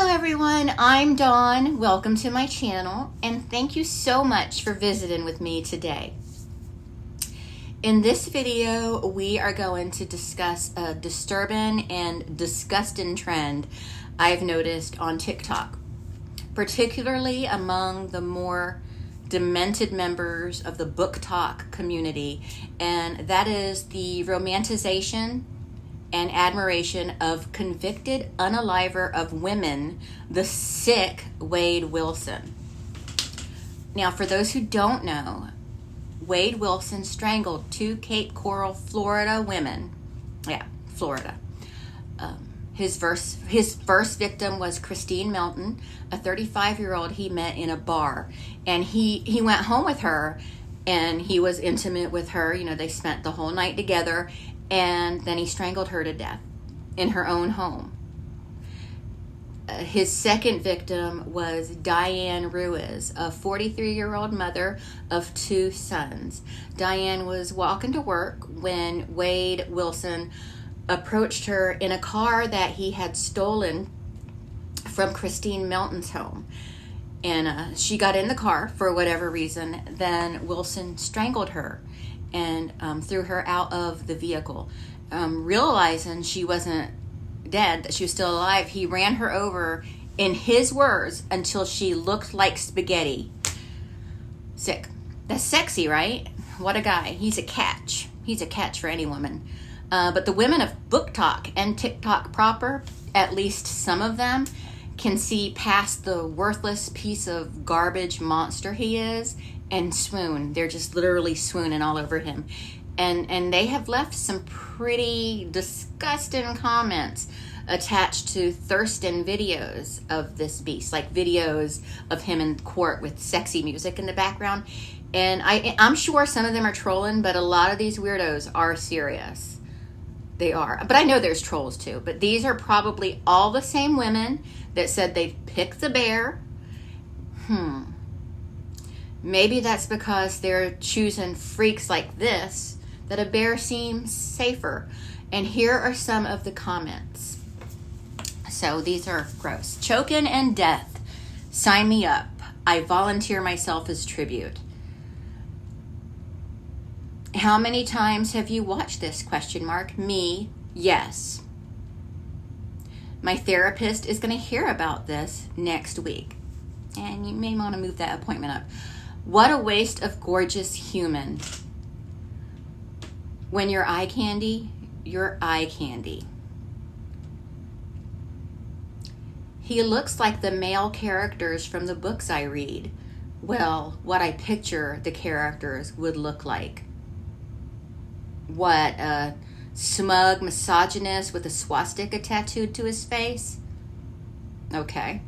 everyone, I'm Dawn. Welcome to my channel, and thank you so much for visiting with me today. In this video, we are going to discuss a disturbing and disgusting trend I've noticed on TikTok, particularly among the more demented members of the BookTok community, and that is the romanticization and admiration of convicted unaliver of women, the sick Wade Wilson. Now, for those who don't know, Wade Wilson strangled two Cape Coral, Florida women. Yeah, Florida. His first victim was Christine Melton, a 35-year-old he met in a bar. And he went home with her, and he was intimate with her. You know, they spent the whole night together. And then he strangled her to death in her own home. His second victim was Diane Ruiz, a 43-year-old mother of two sons. Diane was walking to work when Wade Wilson approached her in a car that he had stolen from Christine Melton's home. And she got in the car for whatever reason. Then Wilson strangled her and threw her out of the vehicle. Realizing she wasn't dead, that she was still alive, he ran her over, in his words, until she looked like spaghetti. Sick. That's sexy, right? What a guy. He's a catch. He's a catch for any woman. But the women of BookTok and TikTok proper, at least some of them, can see past the worthless piece of garbage monster he is and swoon. They're just literally swooning all over him. And they have left some pretty disgusting comments attached to Thurston videos of this beast, like videos of him in court with sexy music in the background. And I'm sure some of them are trolling, but a lot of these weirdos are serious. They are. But I know there's trolls too. But these are probably all the same women that said they'd pick the bear. Maybe that's because they're choosing freaks like this, that a bear seems safer. And here are some of the comments. So these are gross. Choking and death. Sign me up. I volunteer myself as tribute. How many times have you watched this? ? Me, yes. My therapist is going to hear about this next week. And you may want to move that appointment up. What a waste of gorgeous human. When you're eye candy, you're eye candy. He looks like the male characters from the books I read. Well, what I picture the characters would look like. What, a smug misogynist with a swastika tattooed to his face? Okay.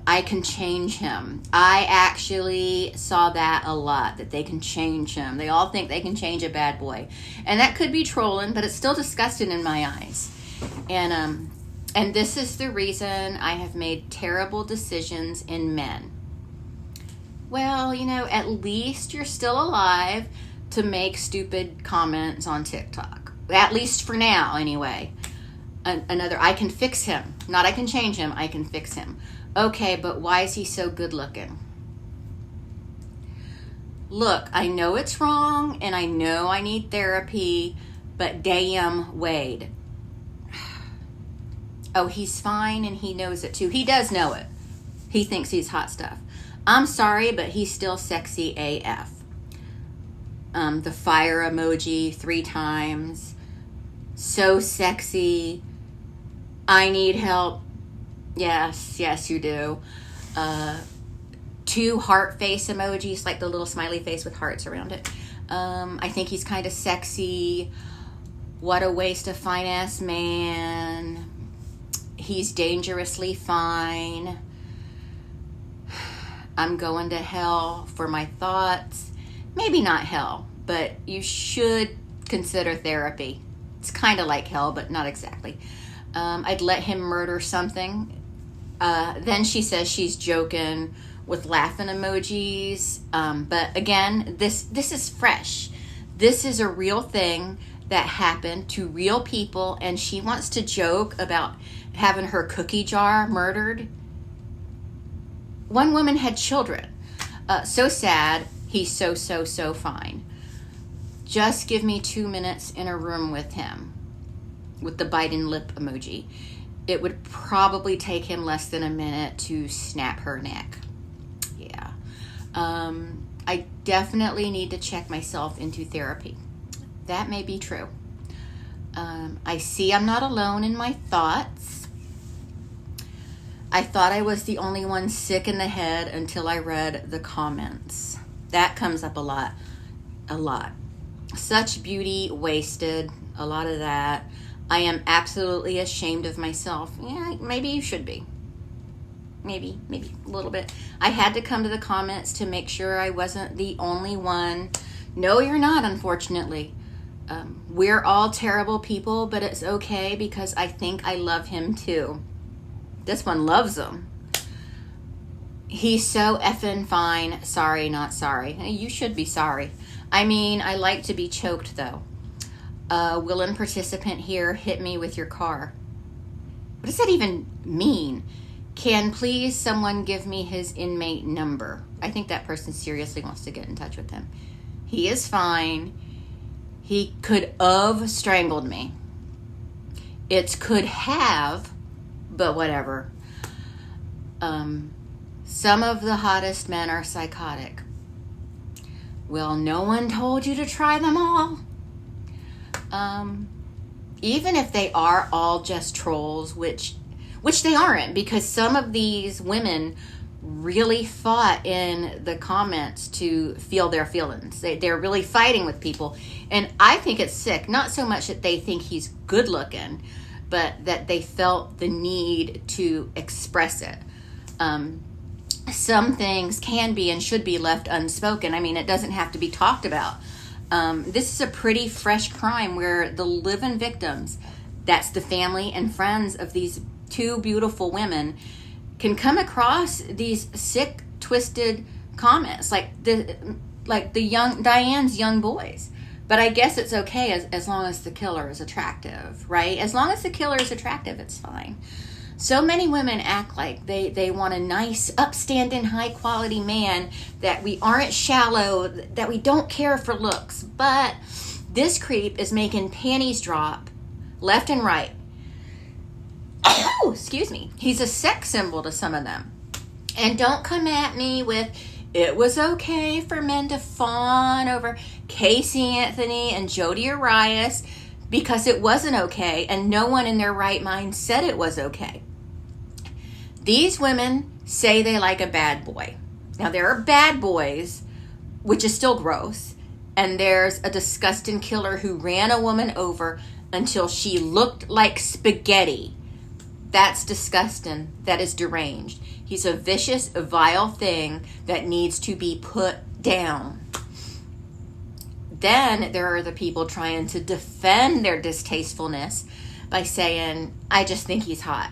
I can change him. I actually saw that a lot, that they can change him. They all think they can change a bad boy. And that could be trolling, but it's still disgusting in my eyes. And this is the reason I have made terrible decisions in men. Well, you know, at least you're still alive to make stupid comments on TikTok. At least for now, anyway. I can fix him. Not I can change him, I can fix him. Okay, but why is he so good looking? Look, I know it's wrong, and I know I need therapy, but damn Wade. Oh, he's fine, and he knows it too. He does know it. He thinks he's hot stuff. I'm sorry, but he's still sexy AF. The fire emoji 3 times. So sexy. I need help. Yes, you do. 2 heart face emojis, like the little smiley face with hearts around it. I think he's kind of sexy. What a waste of fine-ass man. He's dangerously fine. I'm going to hell for my thoughts. Maybe not hell, but you should consider therapy. It's kind of like hell, but not exactly. I'd let him murder something. Then she says she's joking with laughing emojis. But again, this is fresh. This is a real thing that happened to real people, and she wants to joke about having her cookie jar murdered. One woman had children. So sad. He's so fine. Just give me 2 minutes in a room with him, with the biting lip emoji. It would probably take him less than a minute to snap her neck. Yeah. I definitely need to check myself into therapy. That may be true. I see I'm not alone in my thoughts. I thought I was the only one sick in the head until I read the comments. That comes up a lot. Such beauty wasted. A lot of that. I am absolutely ashamed of myself. Yeah, maybe you should be. Maybe a little bit. I had to come to the comments to make sure I wasn't the only one. No, you're not, unfortunately. We're all terrible people, but it's okay because I think I love him too. This one loves him. He's so effing fine. Sorry, not sorry. You should be sorry. I mean, I like to be choked though. Willing participant here, hit me with your car. What does that even mean? Can please someone give me his inmate number? I think that person seriously wants to get in touch with him. He is fine. He could have strangled me. It's could have, but whatever. Some of the hottest men are psychotic. Well, no one told you to try them all. Even if they are all just trolls, which they aren't, because some of these women really fought in the comments to feel their feelings. They're really fighting with people. And I think it's sick. Not so much that they think he's good looking, but that they felt the need to express it. Some things can be and should be left unspoken. I mean, it doesn't have to be talked about. This is a pretty fresh crime where the living victims, that's the family and friends of these two beautiful women, can come across these sick, twisted comments like the young Diane's young boys. But I guess it's okay as long as the killer is attractive, right? As long as the killer is attractive, it's fine. So many women act like they want a nice, upstanding, high-quality man, that we aren't shallow, that we don't care for looks. But this creep is making panties drop left and right. Oh, excuse me. He's a sex symbol to some of them. And don't come at me with, it was okay for men to fawn over Casey Anthony and Jodi Arias, because it wasn't okay, and no one in their right mind said it was okay. These women say they like a bad boy. Now, there are bad boys, which is still gross, and there's a disgusting killer who ran a woman over until she looked like spaghetti. That's disgusting. That is deranged. He's a vicious, vile thing that needs to be put down. Then there are the people trying to defend their distastefulness by saying, I just think he's hot.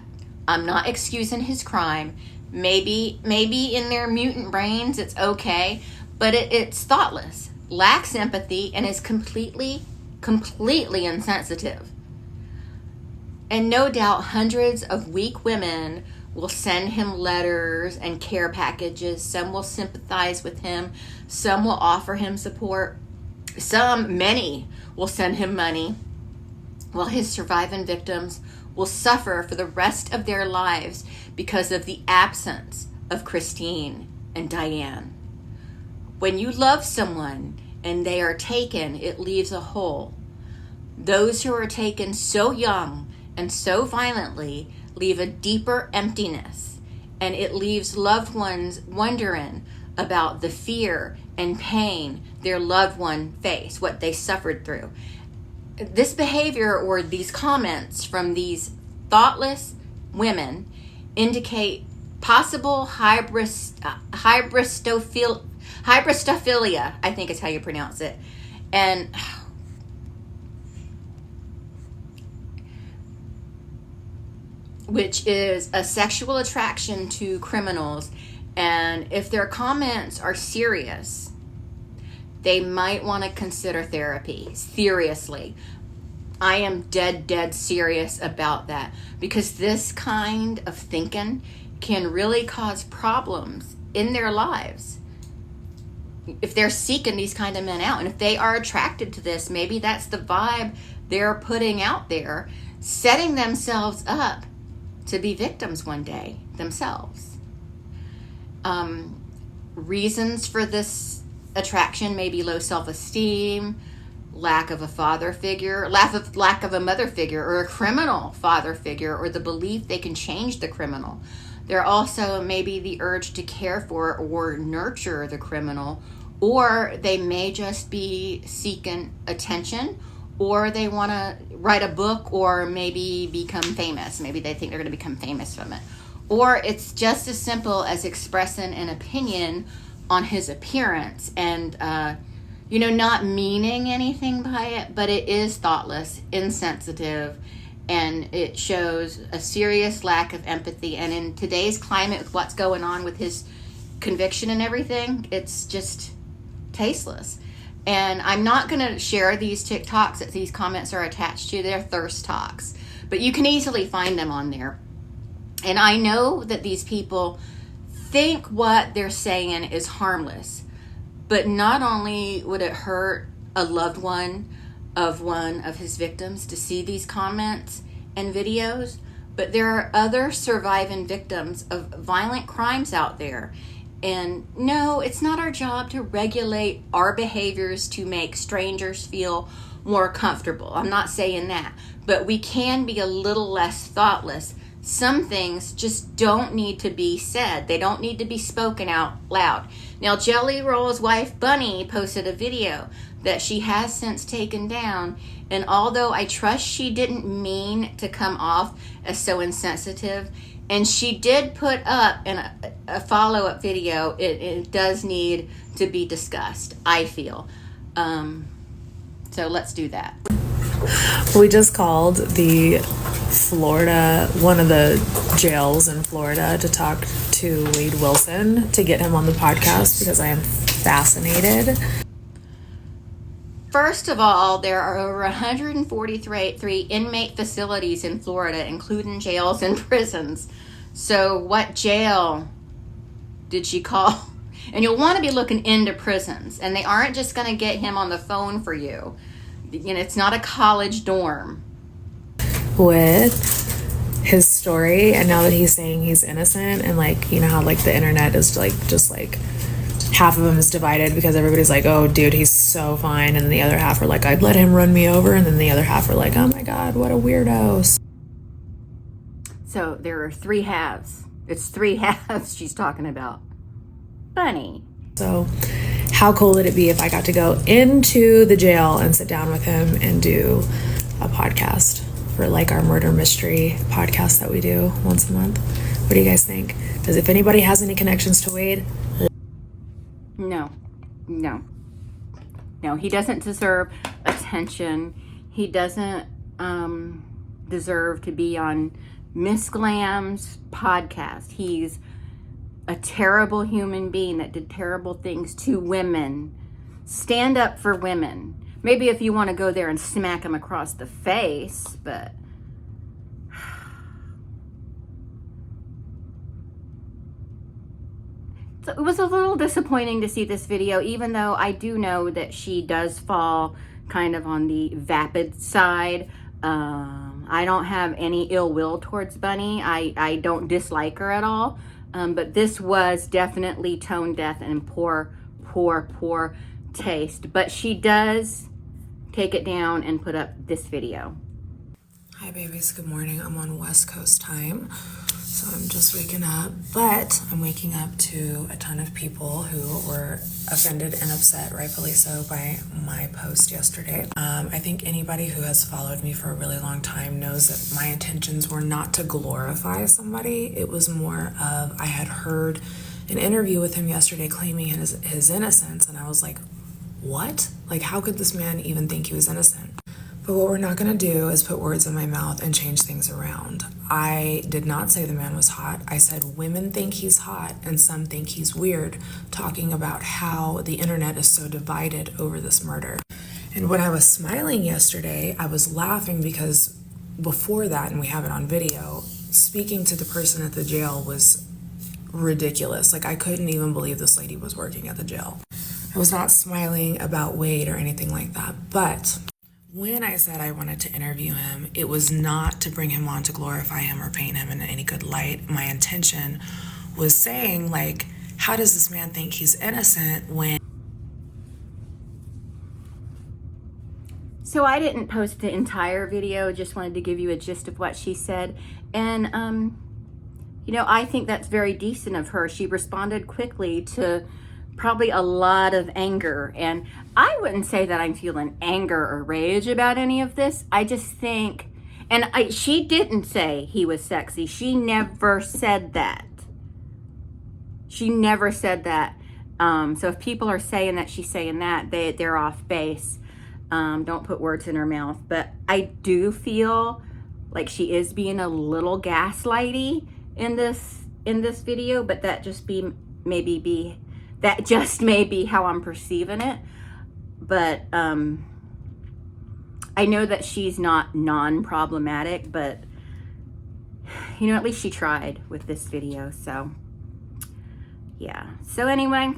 I'm not excusing his crime. Maybe in their mutant brains it's okay, but it's thoughtless, lacks empathy, and is completely insensitive. And no doubt hundreds of weak women will send him letters and care packages. Some will sympathize with him. Some will offer him support. Many will send him money, while his surviving victims will suffer for the rest of their lives because of the absence of Christine and Diane. When you love someone and they are taken, it leaves a hole. Those who are taken so young and so violently leave a deeper emptiness, and it leaves loved ones wondering about the fear and pain their loved one faced, what they suffered through. This behavior, or these comments from these thoughtless women, indicate possible hybristophilia, I think is how you pronounce it. And which is a sexual attraction to criminals. And if their comments are serious, they might want to consider therapy seriously. I am dead serious about that, because this kind of thinking can really cause problems in their lives. If they're seeking these kind of men out, and if they are attracted to this, maybe that's the vibe they're putting out there, setting themselves up to be victims one day themselves. Reasons for this attraction may be low self-esteem, lack of a father figure, lack of a mother figure, or a criminal father figure, or the belief they can change the criminal. There also may be the urge to care for or nurture the criminal, or they may just be seeking attention, or they want to write a book, or maybe become famous. Maybe they think they're going to become famous from it. Or it's just as simple as expressing an opinion on his appearance and, not meaning anything by it, but it is thoughtless, insensitive, and it shows a serious lack of empathy. And in today's climate, with what's going on with his conviction and everything, it's just tasteless. And I'm not going to share these TikToks that these comments are attached to. They're thirst talks, but you can easily find them on there. And I know that these people think what they're saying is harmless, but not only would it hurt a loved one of his victims to see these comments and videos, but there are other surviving victims of violent crimes out there. And no, it's not our job to regulate our behaviors to make strangers feel more comfortable. I'm not saying that, but we can be a little less thoughtless. Some things just don't need to be said. They don't need to be spoken out loud. Now, Jelly Roll's wife, Bunny, posted a video that she has since taken down. And although I trust she didn't mean to come off as so insensitive, and she did put up a follow-up video, it does need to be discussed, I feel. So let's do that. We just called the one of the jails in Florida, to talk to Wade Wilson, to get him on the podcast, because I am fascinated. First of all, there are over 143 inmate facilities in Florida, including jails and prisons. So what jail did she call? And you'll want to be looking into prisons, and they aren't just going to get him on the phone for you. It's not a college dorm. With his story, and now that he's saying he's innocent, and how the internet is just half of them is divided, because everybody's like, oh dude, he's so fine, and then the other half are like, I'd let him run me over, and then the other half are like, oh my god, what a weirdo. So there are three halves. It's three halves she's talking about. Bunny. So how cool would it be if I got to go into the jail and sit down with him and do a podcast for our murder mystery podcast that we do once a month? What do you guys think? Because if anybody has any connections to Wade, No, he doesn't deserve attention. He doesn't deserve to be on Miss Glam's podcast. He's a terrible human being that did terrible things to women. Stand up for women. Maybe if you want to go there and smack him across the face, but so it was a little disappointing to see this video, even though I do know that she does fall kind of on the vapid side. I don't have any ill will towards Bunny. I don't dislike her at all. But this was definitely tone deaf and poor taste. But she does take it down and put up this video. Hi babies, good morning. I'm on West Coast time, so I'm just waking up, but I'm waking up to a ton of people who were offended and upset, rightfully so, by my post yesterday. I think anybody who has followed me for a really long time knows that my intentions were not to glorify somebody. It was more of, I had heard an interview with him yesterday claiming his innocence, and I was like, what? How could this man even think he was innocent? But what we're not going to do is put words in my mouth and change things around. I did not say the man was hot. I said women think he's hot and some think he's weird, talking about how the internet is so divided over this murder. And when I was smiling yesterday, I was laughing because before that, and we have it on video, speaking to the person at the jail was ridiculous. Like, I couldn't even believe this lady was working at the jail. I was not smiling about Wade or anything like that. But when I said I wanted to interview him, it was not to bring him on to glorify him or paint him in any good light. My intention was saying, like, how does this man think he's innocent when... So I didn't post the entire video, just wanted to give you a gist of what she said. And, you know, I think that's very decent of her. She responded quickly to probably a lot of anger. And I wouldn't say that I'm feeling anger or rage about any of this. I just think, and she didn't say he was sexy. She never said that. She never said that. So if people are saying that she's saying that, they're off base. Don't put words in her mouth. But I do feel like she is being a little gaslighty in this video, but that just may be how I'm perceiving it. But I know that she's not non-problematic, but you know, at least she tried with this video. So yeah. So anyway,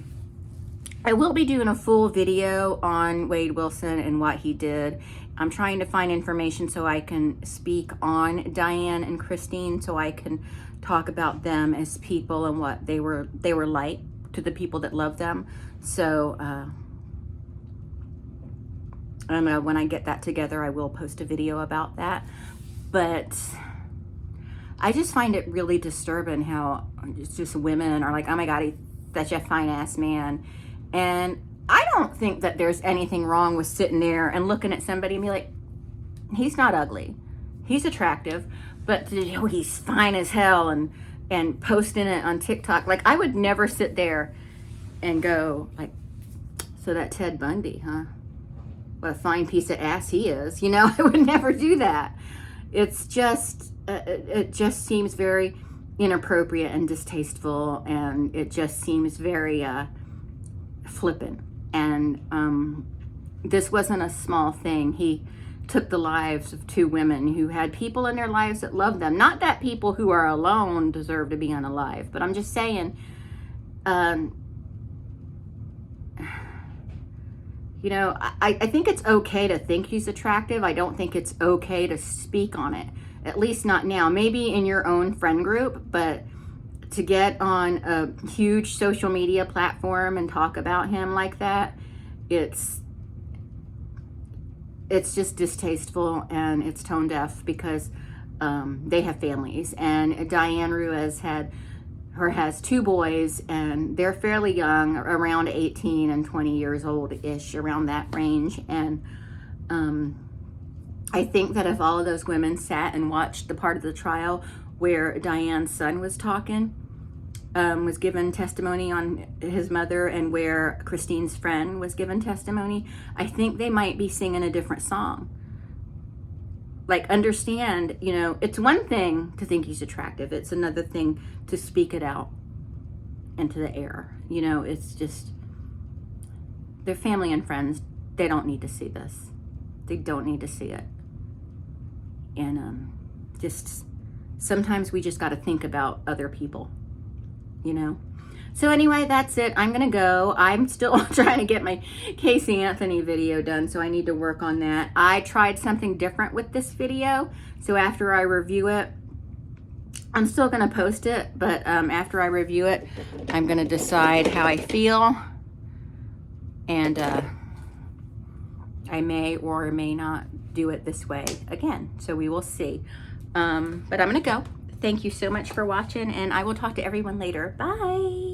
I will be doing a full video on Wade Wilson and what he did. I'm trying to find information so I can speak on Diane and Christine, so I can talk about them as people and what they were like to the people that love them. So when I get that together, I will post a video about that. But I just find it really disturbing how it's just women are like, oh my God, he's such a fine ass man. And I don't think that there's anything wrong with sitting there and looking at somebody and be like, he's not ugly, he's attractive, but he's fine as hell, and posting it on TikTok. Like, I would never sit there and go like, so that Ted Bundy, huh? What a fine piece of ass he is. You know, I would never do that. It's just, it just seems very inappropriate and distasteful, and it just seems very flippant. And this wasn't a small thing. He took the lives of two women who had people in their lives that loved them. Not that people who are alone deserve to be unalive, but I'm just saying, you know, I think it's okay to think he's attractive. I don't think it's okay to speak on it, at least not now. Maybe in your own friend group, but to get on a huge social media platform and talk about him like that, it's just distasteful, and it's tone deaf, because they have families. And Diane Ruiz has two boys, and they're fairly young, around 18 and 20 years old-ish, around that range. And I think that if all of those women sat and watched the part of the trial where Diane's son was talking, was given testimony on his mother, and where Christine's friend was given testimony, I think they might be singing a different song. Like, understand, you know, it's one thing to think he's attractive. It's another thing to speak it out into the air. You know, it's just, their family and friends, they don't need to see this. They don't need to see it. And just, sometimes we just got to think about other people, you know? So anyway, that's it. I'm going to go. I'm still trying to get my Casey Anthony video done, so I need to work on that. I tried something different with this video, so after I review it, I'm still going to post it, but after I review it, I'm going to decide how I feel, and I may or may not do it this way again, so we will see. But I'm going to go. Thank you so much for watching, and I will talk to everyone later. Bye.